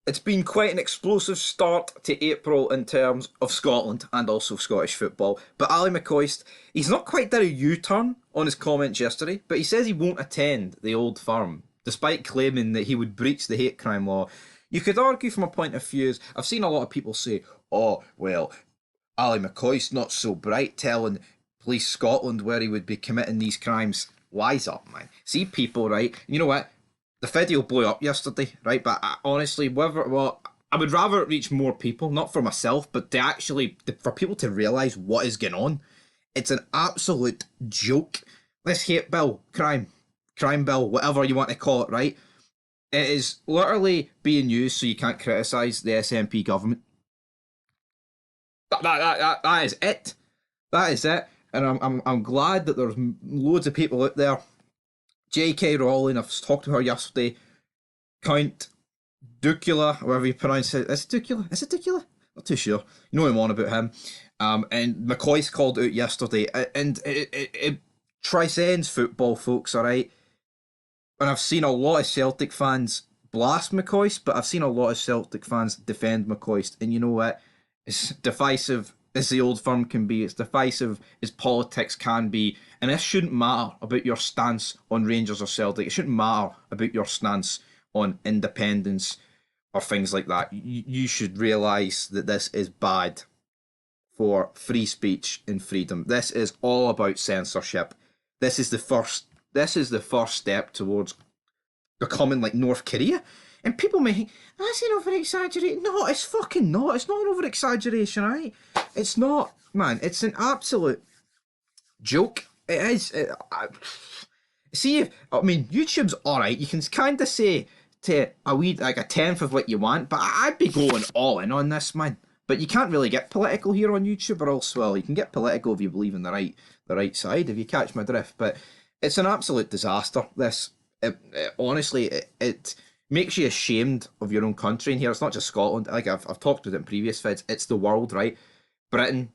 It's been quite an explosive start to April in terms of Scotland and also Scottish football. But Ali McCoist, he's not quite done a U-turn on his comments yesterday, but he says he won't attend the Old Firm, despite claiming that he would breach the hate crime law. You could argue from a point of view, I've seen a lot of people say, oh, well, Ali McCoist not so bright telling Police Scotland where he would be committing these crimes. Wise up, man. See people, right? You know what? The video blew up yesterday, right? But honestly, I would rather it reach more people, not for myself, but for people to realise what is going on. It's an absolute joke. This hate bill, crime bill, whatever you want to call it, right? It is literally being used so you can't criticise the SNP government. That is it. That is it. And I'm glad that there's loads of people out there. J.K. Rowling, I've talked to her yesterday. Count Ducula, however you pronounce it. Is it Ducula? Is it Ducula? Not too sure. You know what I'm on about him. And McCoist called out yesterday. And it transcends football, folks, alright? And I've seen a lot of Celtic fans blast McCoist, but I've seen a lot of Celtic fans defend McCoist. And you know what? It's divisive as the Old Firm can be. It's divisive as politics can be. And this shouldn't matter about your stance on Rangers or Celtic. It shouldn't matter about your stance on independence or things like that. You should realise that this is bad for free speech and freedom. This is all about censorship. This is the first step towards becoming like North Korea. And people may think, that's an over-exaggeration. No, it's fucking not. It's not an over-exaggeration, right? It's not, man. It's an absolute joke. It is. YouTube's alright. You can kind of say to a tenth of what you want, but I'd be going all in on this, man. But you can't really get political here on YouTube, or else, well, you can get political if you believe in the right side, if you catch my drift. But it's an absolute disaster, this. Honestly, it makes you ashamed of your own country in here. It's not just Scotland. Like I've talked about it in previous vids. It's the world, right? Britain.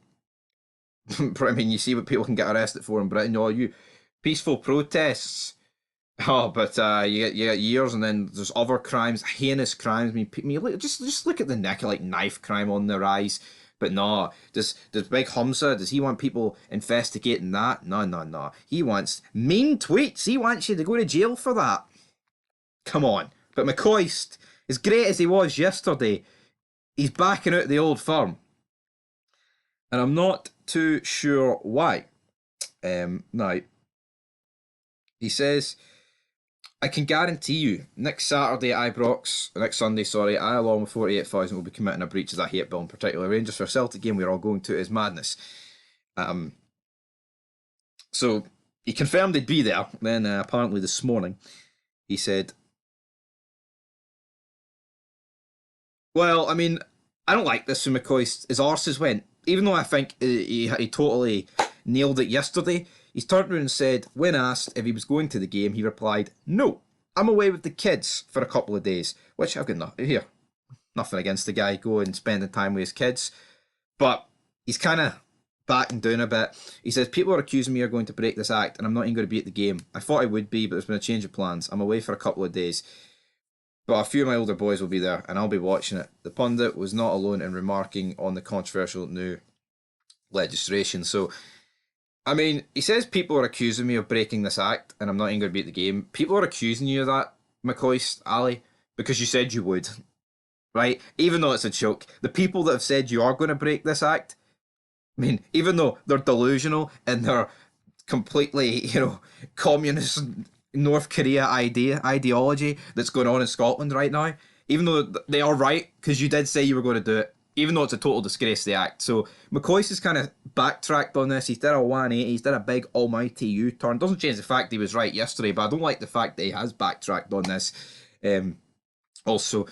I mean, you see what people can get arrested for in Britain. Oh, you peaceful protests. Oh, but you get years, and then there's other crimes, heinous crimes. I mean, just look at the knife crime on the rise. But no, does Big Humza, does he want people investigating that? No. He wants mean tweets. He wants you to go to jail for that. Come on. But McCoist, as great as he was yesterday, he's backing out the Old Firm. And I'm not too sure why. Now, he says, I can guarantee you, next Sunday, I along with 48,000 will be committing a breach of that hate bill, in particular Rangers for a Celtic game we're all going to is madness. So he confirmed he'd be there. Then apparently this morning he said, well, I mean, I don't like this from McCoist. His arses went. Even though I think he totally nailed it yesterday, he's turned around and said, when asked if he was going to the game, he replied, no, I'm away with the kids for a couple of days, which I've got nothing against the guy going spending time with his kids, but he's kind of backing down a bit. He says, people are accusing me of going to break this act, and I'm not even going to be at the game. I thought I would be, but there's been a change of plans. I'm away for a couple of days. But a few of my older boys will be there, and I'll be watching it. The pundit was not alone in remarking on the controversial new legislation. So, I mean, he says people are accusing me of breaking this act, and I'm not even going to be at the game. People are accusing you of that, McCoist, Ali, because you said you would, right? Even though it's a joke. The people that have said you are going to break this act, I mean, even though they're delusional and they're completely, communist North Korea ideology that's going on in Scotland right now, even though they are right, because you did say you were going to do it, even though it's a total disgrace, the act. So McCoist has kind of backtracked on this. He's did a 180, he's did a big almighty U-turn. Doesn't change the fact he was right yesterday, but I don't like the fact that he has backtracked on this. Also,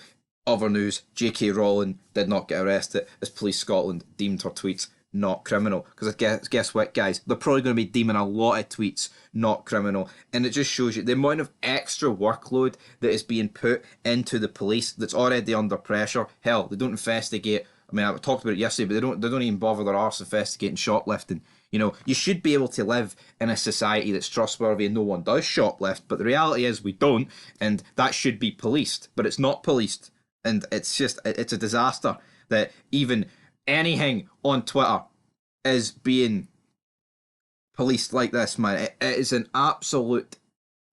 other news, J.K. Rowling did not get arrested as Police Scotland deemed her tweets not criminal. Because guess what, guys? They're probably going to be deeming a lot of tweets not criminal. And it just shows you the amount of extra workload that is being put into the police that's already under pressure. Hell, they don't investigate. I mean, I talked about it yesterday, but they don't even bother their arse investigating shoplifting. You should be able to live in a society that's trustworthy and no one does shoplift, but the reality is we don't, and that should be policed. But it's not policed. And it's a disaster that even anything on Twitter is being policed like this, man. It is an absolute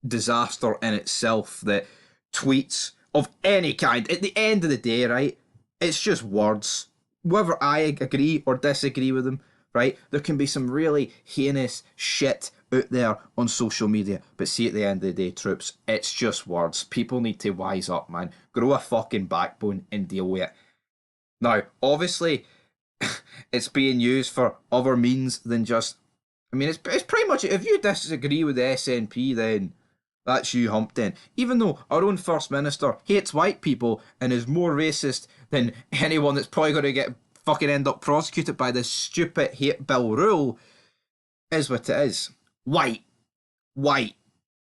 disaster in itself that tweets of any kind, at the end of the day, right, it's just words. Whether I agree or disagree with them, right, there can be some really heinous shit out there on social media, but see, at the end of the day, troops, it's just words. People need to wise up, man. Grow a fucking backbone and deal with it. Now, obviously, it's being used for other means than just. I mean, it's pretty much, if you disagree with the SNP, then that's you humped in. Even though our own First Minister hates white people and is more racist than anyone that's probably going to get fucking end up prosecuted by this stupid hate bill rule, is what it is. White. White.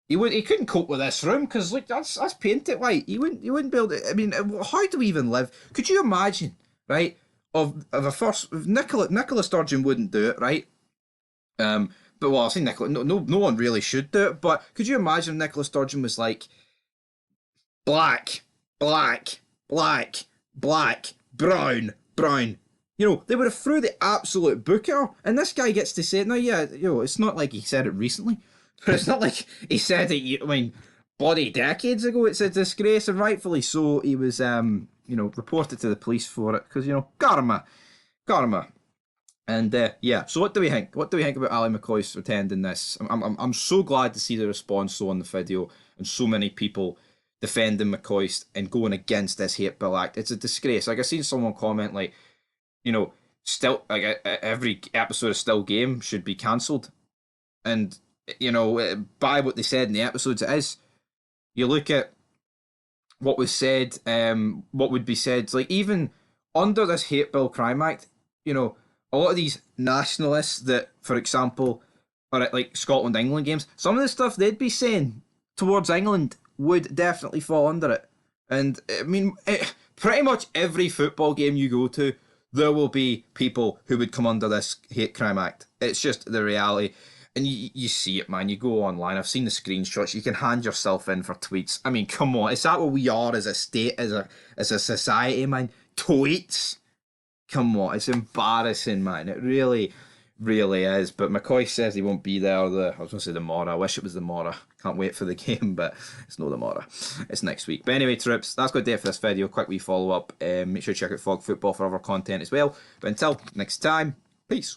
He couldn't cope with this room because like that's painted white. He wouldn't be able to. I mean, how do we even live? Could you imagine, right? Of a first, Nicola Sturgeon wouldn't do it, right? But well, I say Nicola. No one really should do it. But could you imagine if Nicola Sturgeon was like black, black, black, black, brown, brown? You know, they would have threw the absolute book at her. And this guy gets to say it now. Yeah, it's not like he said it recently, but it's not like he said it. I mean, bloody decades ago. It's a disgrace, and rightfully so. He was, reported to the police for it because karma. And yeah, so what do we think? What do we think about Ali McCoist attending this? I'm so glad to see the response on the video and so many people defending McCoist and going against this hate bill act. It's a disgrace. Like I seen someone comment like, still like every episode of Still Game should be cancelled, and by what they said in the episodes, it is. You look at what was said, what would be said, like even under this hate bill crime act, a lot of these nationalists that, for example, are at like Scotland England games, some of the stuff they'd be saying towards England would definitely fall under it. And I mean, pretty much every football game you go to, there will be people who would come under this hate crime act. It's just the reality. And you see it, man. You go online. I've seen the screenshots. You can hand yourself in for tweets. I mean, come on. Is that what we are as a state, as a society, man? Tweets? Come on, it's embarrassing, man. It really, really is. But McCoy says he won't be there. I was going to say the Mora. I wish it was the Mora. Can't wait for the game, but it's not the Mora. It's next week. But anyway, troops, that's going to do it for this video. Quick wee follow up. Make sure to check out Fog Football for other content as well. But until next time, peace.